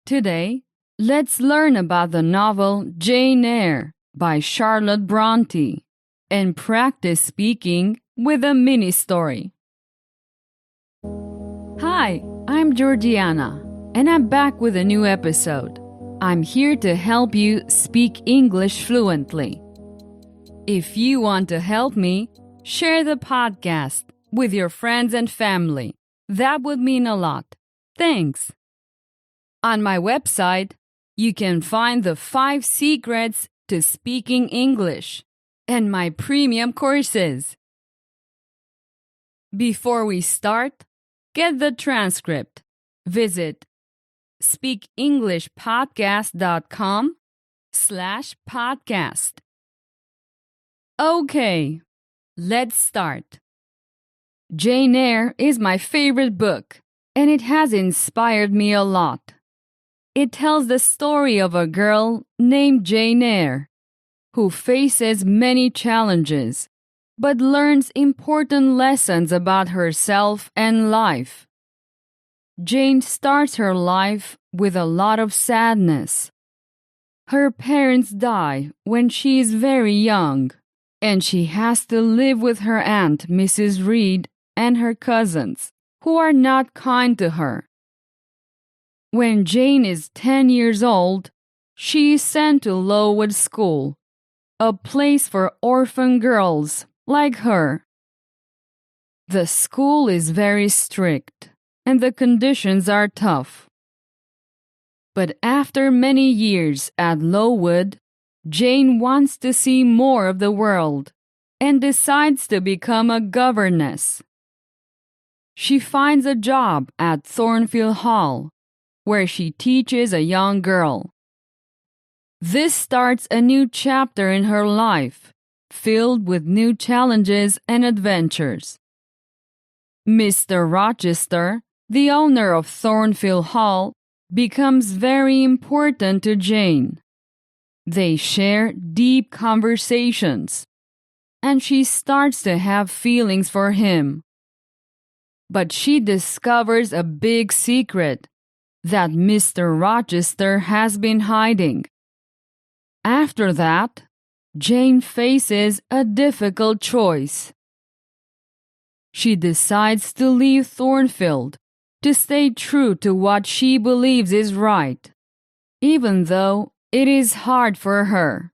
Today, let's learn about the novel Jane Eyre by Charlotte Brontë and practice speaking with a mini story. Hi, I'm Georgiana, and I'm back with a new episode. I'm here to help you speak English fluently. If you want to help me, share the podcast with your friends and family. That would mean a lot. Thanks. On my website, you can find the 5 secrets to speaking English and my premium courses. Before we start, get the transcript. Visit speakenglishpodcast.com/podcast. Okay, let's start. Jane Eyre is my favorite book, and it has inspired me a lot. It tells the story of a girl named Jane Eyre, who faces many challenges, but learns important lessons about herself and life. Jane starts her life with a lot of sadness. Her parents die when she is very young, and she has to live with her aunt, Mrs. Reed, and her cousins, who are not kind to her. When Jane is 10 years old, she is sent to Lowood School, a place for orphan girls like her. The school is very strict, and the conditions are tough. But after many years at Lowood, Jane wants to see more of the world and decides to become a governess. She finds a job at Thornfield Hall, where she teaches a young girl. This starts a new chapter in her life, filled with new challenges and adventures. Mr. Rochester, the owner of Thornfield Hall, becomes very important to Jane. They share deep conversations, and she starts to have feelings for him. But she discovers a big secret that Mr. Rochester has been hiding. After that, Jane faces a difficult choice. She decides to leave Thornfield to stay true to what she believes is right, even though it is hard for her.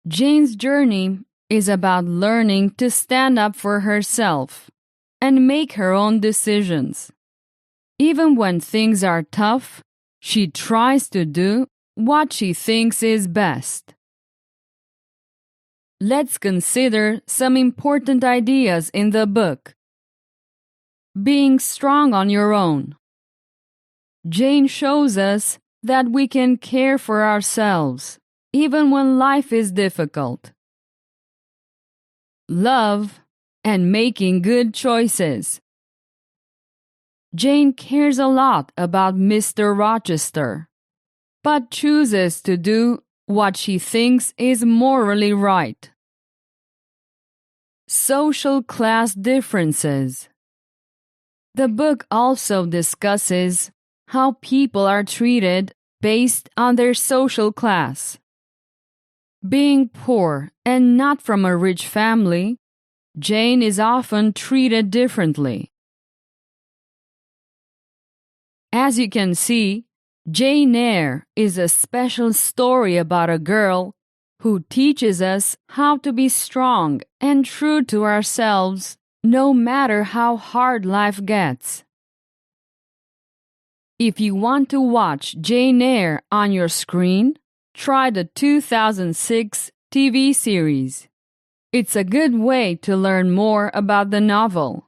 Jane's journey is about learning to stand up for herself and make her own decisions. Even when things are tough, she tries to do what she thinks is best. Let's consider some important ideas in the book. Being strong on your own. Jane shows us that we can care for ourselves, even when life is difficult. Love and making good choices. Jane cares a lot about Mr. Rochester, but chooses to do what she thinks is morally right. Social class differences. The book also discusses how people are treated based on their social class. Being poor and not from a rich family, Jane is often treated differently. As you can see, Jane Eyre is a special story about a girl who teaches us how to be strong and true to ourselves no matter how hard life gets. If you want to watch Jane Eyre on your screen, try the 2006 TV series. It's a good way to learn more about the novel.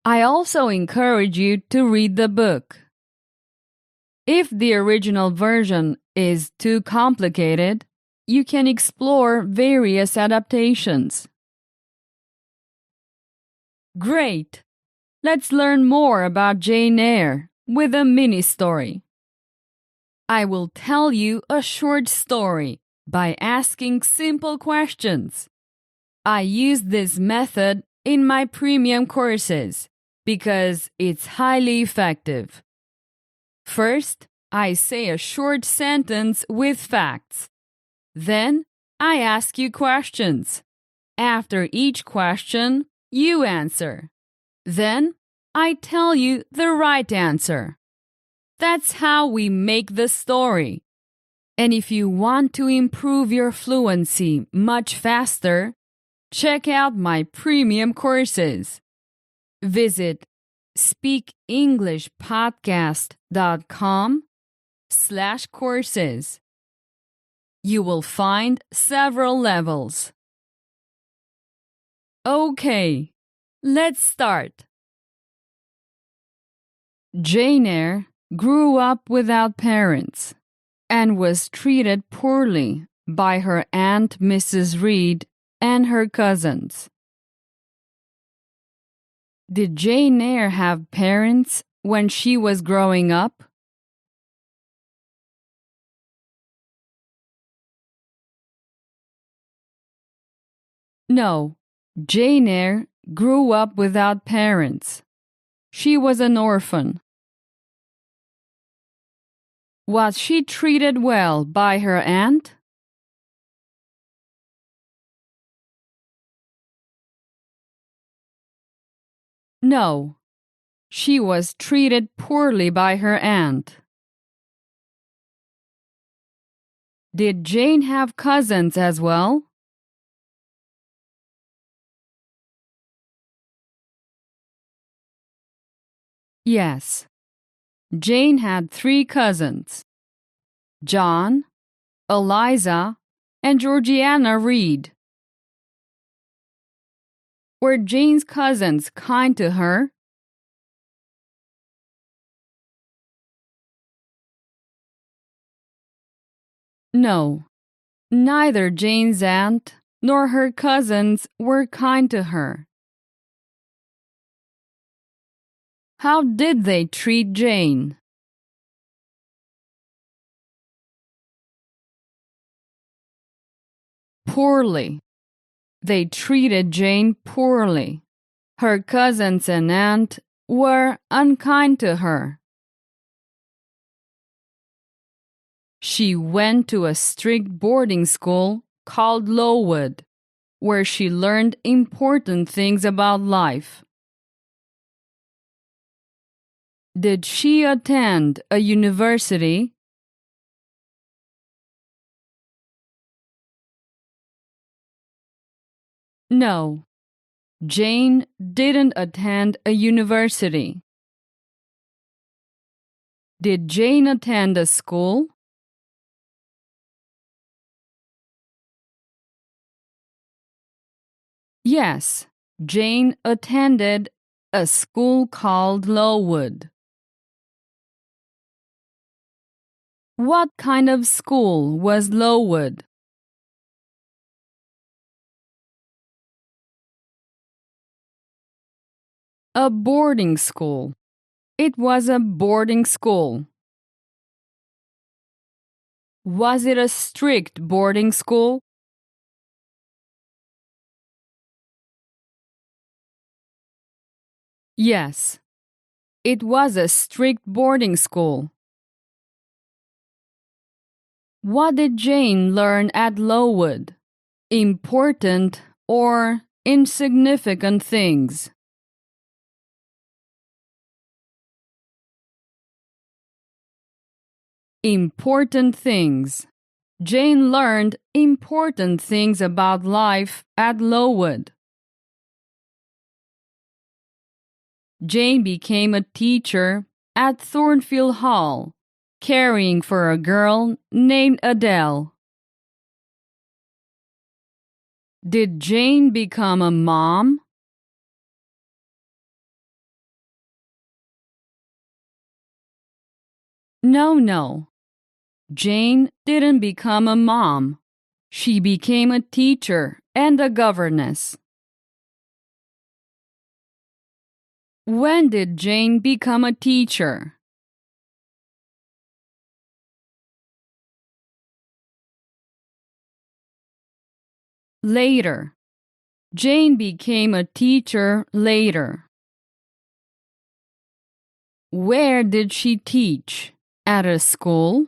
I also encourage you to read the book. If the original version is too complicated, you can explore various adaptations. Great! Let's learn more about Jane Eyre with a mini story. I will tell you a short story by asking simple questions. I use this method in my premium courses because it's highly effective. First, I say a short sentence with facts. Then, I ask you questions. After each question, you answer. Then, I tell you the right answer. That's how we make the story. And if you want to improve your fluency much faster, check out my premium courses. Visit speakenglishpodcast.com/courses. You will find several levels. Okay, let's start. Jane Eyre grew up without parents and was treated poorly by her aunt Mrs. Reed and her cousins. Did Jane Eyre have parents when she was growing up? No, Jane Eyre grew up without parents. She was an orphan. Was she treated well by her aunt? No, she was treated poorly by her aunt. Did Jane have cousins as well? Yes. Jane had 3 cousins: John, Eliza, and Georgiana Reed. Were Jane's cousins kind to her? No, neither Jane's aunt nor her cousins were kind to her. How did they treat Jane? Poorly. They treated Jane poorly. Her cousins and aunt were unkind to her. She went to a strict boarding school called Lowood, where she learned important things about life. Did she attend a university? No, Jane didn't attend a university. Did Jane attend a school? Yes, Jane attended a school called Lowood. What kind of school was Lowood? A boarding school. It was a boarding school. Was it a strict boarding school? Yes, it was a strict boarding school. What did Jane learn at Lowood? Important or insignificant things? Important things. Jane learned important things about life at Lowood. Jane became a teacher at Thornfield Hall, caring for a girl named Adele. Did Jane become a mom? No. Jane didn't become a mom. She became a teacher and a governess. When did Jane become a teacher? Later. Jane became a teacher later. Where did she teach? At a school?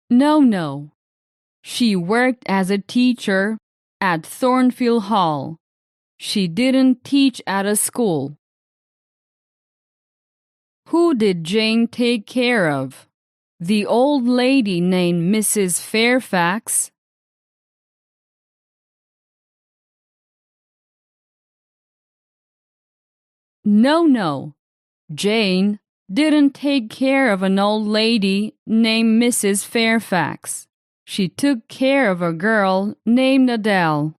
No. She worked as a teacher at Thornfield Hall. She didn't teach at a school. Who did Jane take care of? The old lady named Mrs. Fairfax? No. Jane didn't take care of an old lady named Mrs. Fairfax. She took care of a girl named Adele.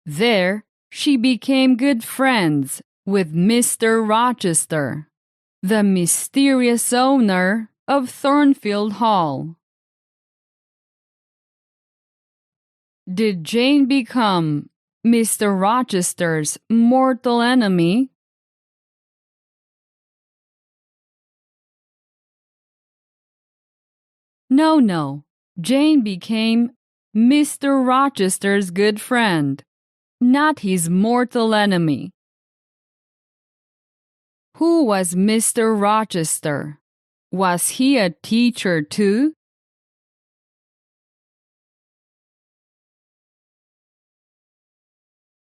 There, she became good friends with Mr. Rochester, the mysterious owner of Thornfield Hall. Did Jane become Mr. Rochester's mortal enemy? No. Jane became Mr. Rochester's good friend, not his mortal enemy. Who was Mr. Rochester? Was he a teacher too?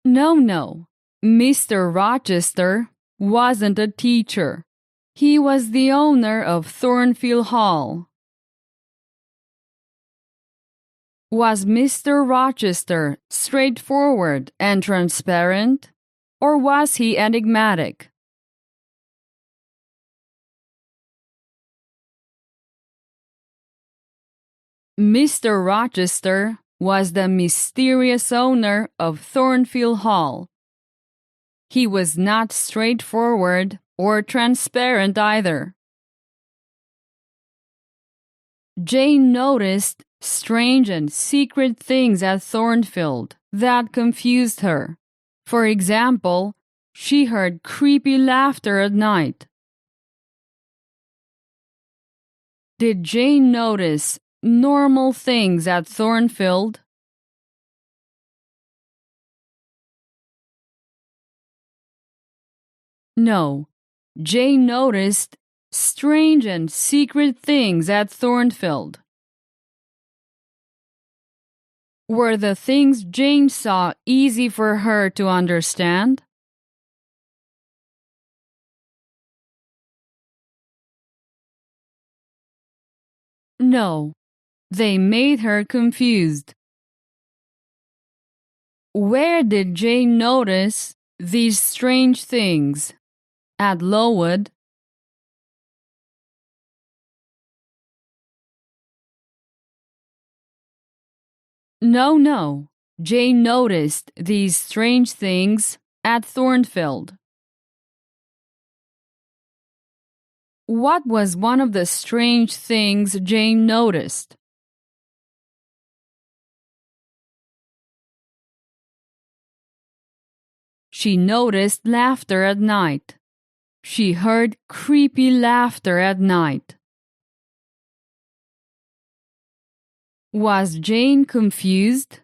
No. Mr. Rochester wasn't a teacher. He was the owner of Thornfield Hall. Was Mr. Rochester straightforward and transparent, or was he enigmatic? Mr. Rochester was the mysterious owner of Thornfield Hall. He was not straightforward or transparent either. Jane noticed strange and secret things at Thornfield that confused her. For example, she heard creepy laughter at night. Did Jane notice normal things at Thornfield? No. Jane noticed strange and secret things at Thornfield. Were the things Jane saw easy for her to understand? No. They made her confused. Where did Jane notice these strange things? At Lowood? No. Jane noticed these strange things at Thornfield. What was one of the strange things Jane noticed? She noticed laughter at night. She heard creepy laughter at night. Was Jane confused?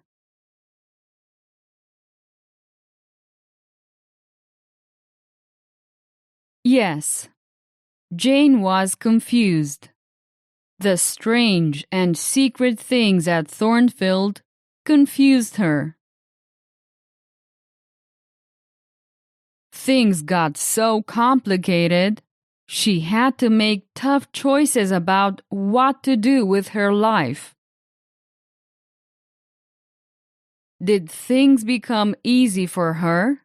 Yes, Jane was confused. The strange and secret things at Thornfield confused her. Things got so complicated, she had to make tough choices about what to do with her life. Did things become easy for her?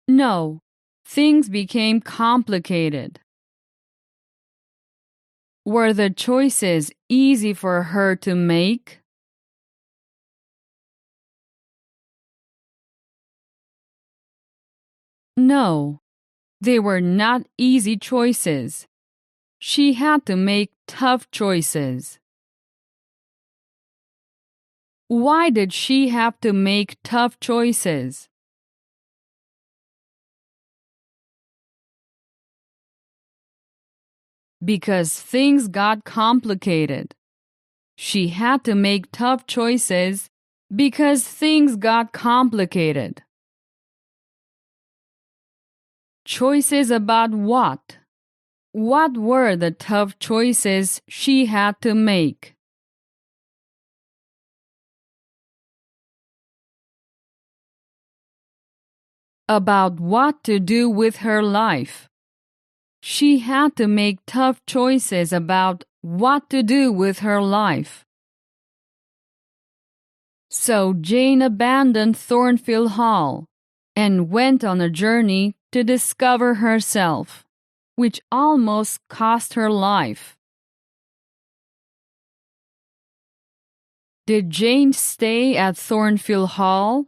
No, things became complicated. Were the choices easy for her to make? No, they were not easy choices. She had to make tough choices. Why did she have to make tough choices? because things got complicated. She had to make tough choices because things got complicated. Choices about what? What were the tough choices she had to make? About what to do with her life. She had to make tough choices about what to do with her life. So Jane abandoned Thornfield Hall and went on a journey to discover herself, which almost cost her life. Did Jane stay at Thornfield Hall?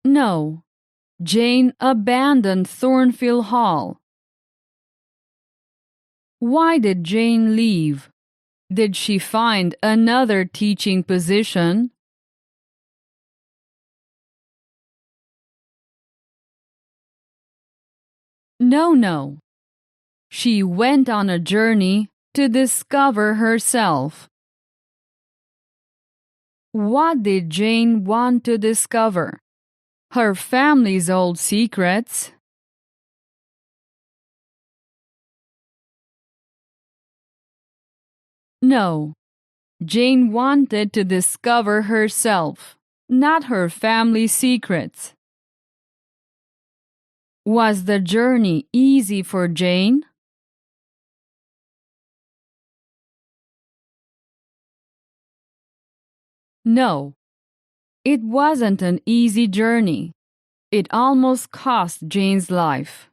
No, Jane abandoned Thornfield Hall. Why did Jane leave? Did she find another teaching position? No. She went on a journey to discover herself. What did Jane want to discover? Her family's old secrets? No, Jane wanted to discover herself, not her family's secrets. Was the journey easy for Jane? No, it wasn't an easy journey. It almost cost Jane's life.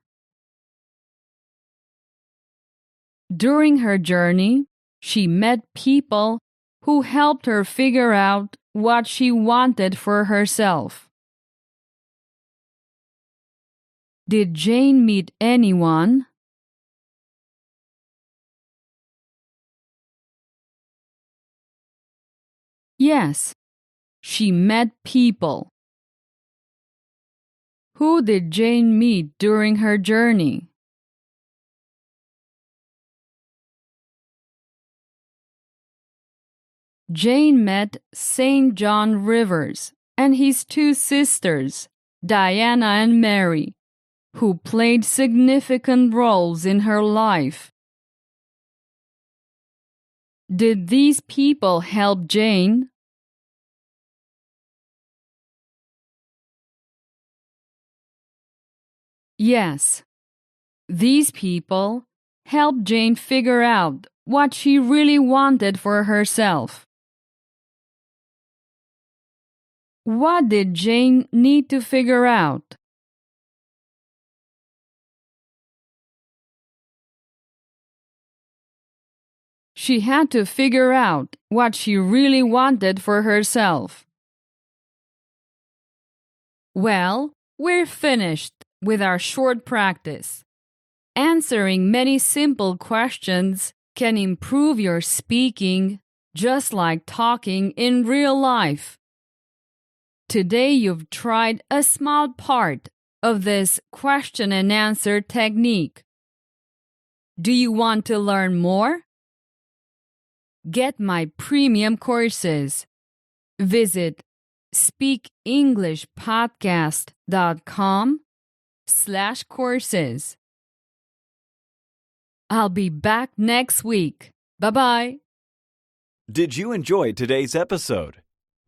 During her journey, she met people who helped her figure out what she wanted for herself. Did Jane meet anyone? Yes, she met people. Who did Jane meet during her journey? Jane met St. John Rivers and his two sisters, Diana and Mary, who played significant roles in her life. Did these people help Jane? Yes, these people helped Jane figure out what she really wanted for herself. What did Jane need to figure out? She had to figure out what she really wanted for herself. Well, we're finished with our short practice. Answering many simple questions can improve your speaking just like talking in real life. Today you've tried a small part of this question and answer technique. Do you want to learn more? Get my premium courses. Visit speakenglishpodcast.com/courses. I'll be back next week. Bye-bye. Did you enjoy today's episode?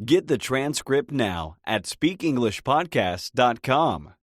Get the transcript now at speakenglishpodcast.com.